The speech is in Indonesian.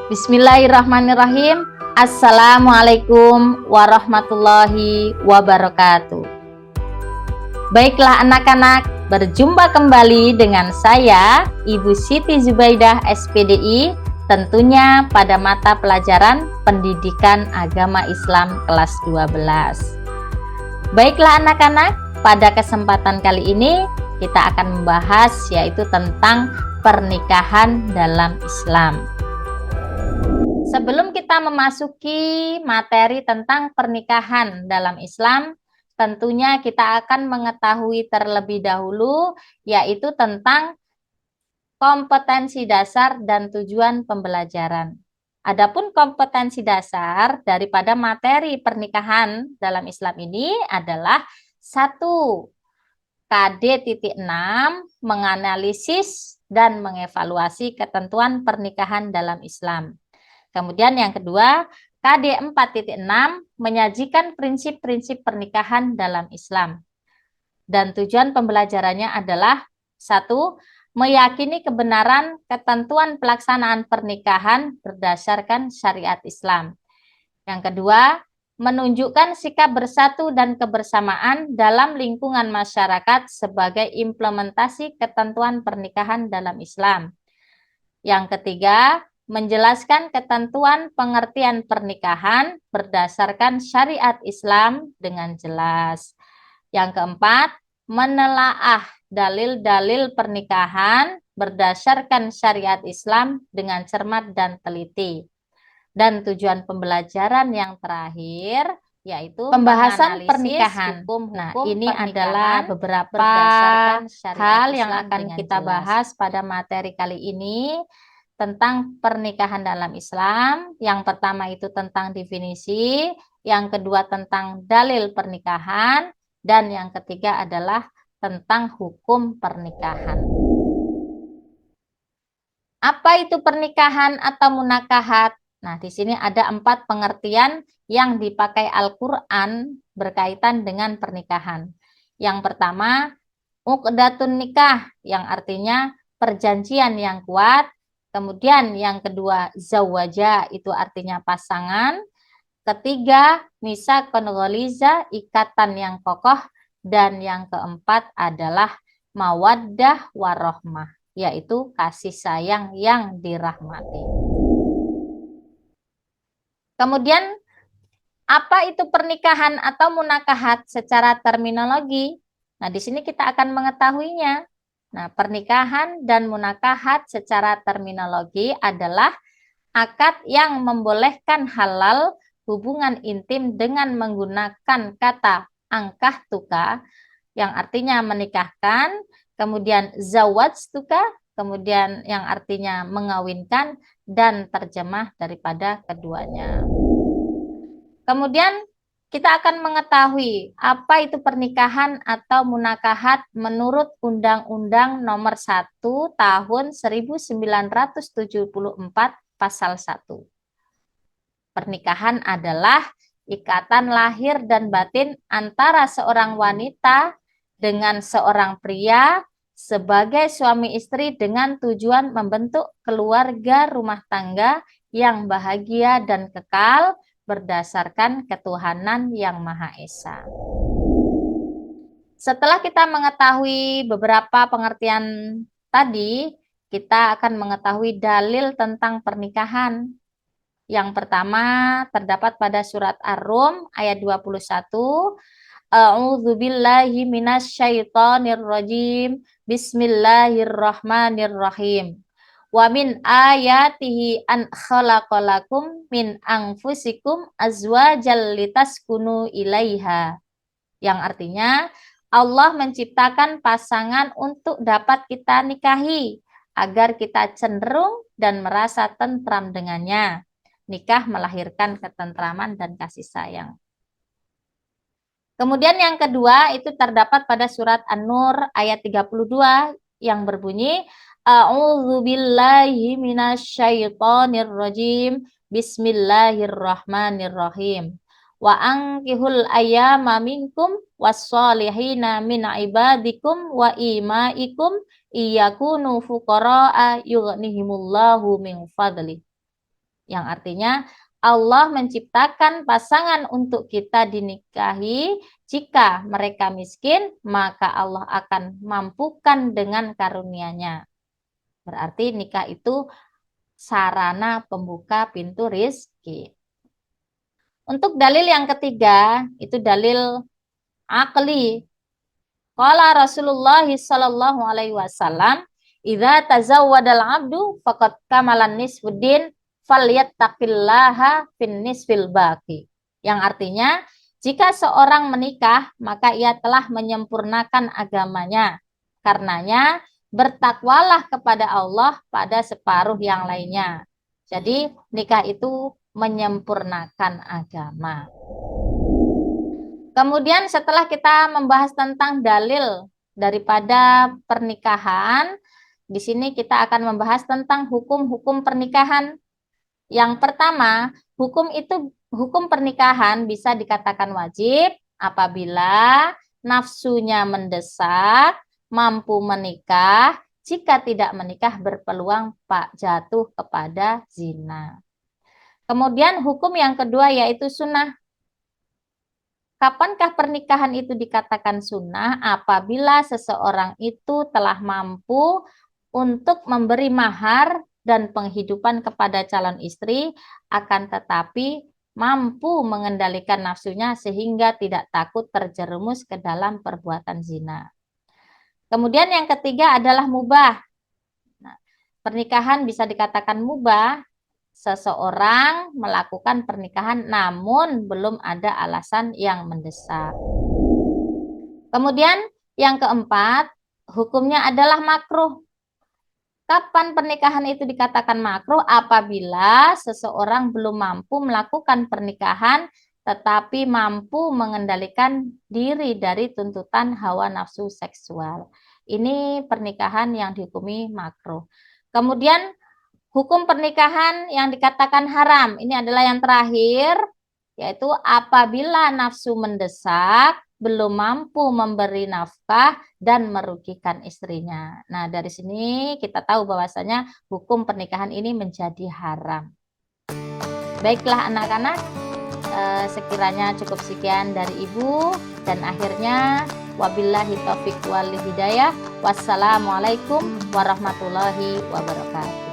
Bismillahirrahmanirrahim. Assalamualaikum warahmatullahi wabarakatuh. Baiklah anak-anak, berjumpa kembali dengan saya Ibu Siti Zubaidah SPDI, tentunya pada mata pelajaran Pendidikan Agama Islam kelas 12. Baiklah anak-anak, pada kesempatan kali ini kita akan membahas yaitu tentang pernikahan dalam Islam. Sebelum kita memasuki materi tentang pernikahan dalam Islam, tentunya kita akan mengetahui terlebih dahulu yaitu tentang kompetensi dasar dan tujuan pembelajaran. Adapun kompetensi dasar daripada materi pernikahan dalam Islam ini adalah 1. KD.6 menganalisis dan mengevaluasi ketentuan pernikahan dalam Islam. Kemudian yang kedua, KD 4.6 menyajikan prinsip-prinsip pernikahan dalam Islam. Dan tujuan pembelajarannya adalah 1. Meyakini kebenaran ketentuan pelaksanaan pernikahan berdasarkan syariat Islam. Yang kedua, menunjukkan sikap bersatu dan kebersamaan dalam lingkungan masyarakat sebagai implementasi ketentuan pernikahan dalam Islam. Yang ketiga, menjelaskan ketentuan pengertian pernikahan berdasarkan syariat Islam dengan jelas. Yang keempat, menelaah dalil-dalil pernikahan berdasarkan syariat Islam dengan cermat dan teliti. Dan tujuan pembelajaran yang terakhir yaitu pembahasan pernikahan. Nah, ini adalah beberapa hal yang akan kita bahas pada materi kali ini tentang pernikahan dalam Islam. Yang pertama itu tentang definisi, yang kedua tentang dalil pernikahan, dan yang ketiga adalah tentang hukum pernikahan. Apa itu pernikahan atau munakahat? Nah, di sini ada 4 pengertian yang dipakai Al-Quran berkaitan dengan pernikahan. Yang pertama, uqdatun nikah, yang artinya perjanjian yang kuat. Kemudian yang kedua, zawaja, itu artinya pasangan. Ketiga, misakun ghaliza, ikatan yang kokoh. Dan yang keempat adalah mawaddah warohmah, yaitu kasih sayang yang dirahmati. Kemudian, apa itu pernikahan atau munakahat secara terminologi? Nah, di sini kita akan mengetahuinya. Nah, pernikahan dan munakahat secara terminologi adalah akad yang membolehkan halal hubungan intim dengan menggunakan kata angkah tuka, yang artinya menikahkan, kemudian zawaj tuka, kemudian yang artinya mengawinkan, dan terjemah daripada keduanya. Kemudian kita akan mengetahui apa itu pernikahan atau munakahat menurut Undang-Undang Nomor 1 Tahun 1974 Pasal 1. Pernikahan adalah ikatan lahir dan batin antara seorang wanita dengan seorang pria sebagai suami istri dengan tujuan membentuk keluarga rumah tangga yang bahagia dan kekal berdasarkan ketuhanan yang Maha Esa. Setelah kita mengetahui beberapa pengertian tadi, kita akan mengetahui dalil tentang pernikahan. Yang pertama terdapat pada surat Ar-Rum ayat 21. A'udzubillahi minasyaitonirrajim. Bismillahirrahmanirrahim. Wa min ayatihi an khalaqalakum min anfusikum azwajal litaskunu ilaiha. Yang artinya Allah menciptakan pasangan untuk dapat kita nikahi agar kita cenderung dan merasa tentram dengannya. Nikah melahirkan ketentraman dan kasih sayang. Kemudian yang kedua itu terdapat pada surat An-Nur ayat 32 yang berbunyi A'udzubillahi minasyaitonirrajim. Bismillahirrahmanirrahim. Wa ankihul ayyama minkum wassolihina min ibadikum wa imaikum iyakunu fuqara'a yughnihimullahu min fadli. Yang artinya Allah menciptakan pasangan untuk kita dinikahi. Jika mereka miskin, maka Allah akan mampukan dengan karunia-Nya. Berarti nikah itu sarana pembuka pintu rizki. Untuk dalil yang ketiga, itu dalil akli. Qala Rasulullah sallallahu alaihi wasallam, "Idza tazawwadal 'abdu faqad kamalan nisfuddin falyattaqillaha fin nisfil baqi." Yang artinya, jika seorang menikah, maka ia telah menyempurnakan agamanya. Karenanya, bertakwalah kepada Allah pada separuh yang lainnya. Jadi, nikah itu menyempurnakan agama. Kemudian setelah kita membahas tentang dalil daripada pernikahan, di sini kita akan membahas tentang hukum-hukum pernikahan. Yang pertama, hukum pernikahan bisa dikatakan wajib apabila nafsunya mendesak, mampu menikah, jika tidak menikah berpeluang jatuh kepada zina. Kemudian hukum yang kedua yaitu sunnah. Kapankah pernikahan itu dikatakan sunnah? Apabila seseorang itu telah mampu untuk memberi mahar dan penghidupan kepada calon istri, akan tetapi mampu mengendalikan nafsunya sehingga tidak takut terjerumus ke dalam perbuatan zina. Kemudian yang ketiga adalah mubah. Nah, pernikahan bisa dikatakan mubah seseorang melakukan pernikahan namun belum ada alasan yang mendesak. Kemudian yang keempat, hukumnya adalah makruh. Kapan pernikahan itu dikatakan makruh? Apabila seseorang belum mampu melakukan pernikahan tetapi mampu mengendalikan diri dari tuntutan hawa nafsu seksual. Ini pernikahan yang dihukumi makruh. Kemudian hukum pernikahan yang dikatakan haram, ini adalah yang terakhir, yaitu apabila nafsu mendesak, belum mampu memberi nafkah dan merugikan istrinya. Nah, dari sini kita tahu bahwasanya hukum pernikahan ini menjadi haram. Baiklah anak-anak, sekiranya cukup sekian dari Ibu, dan akhirnya wabillahi taufiq wal hidayah. Wassalamualaikum warahmatullahi wabarakatuh.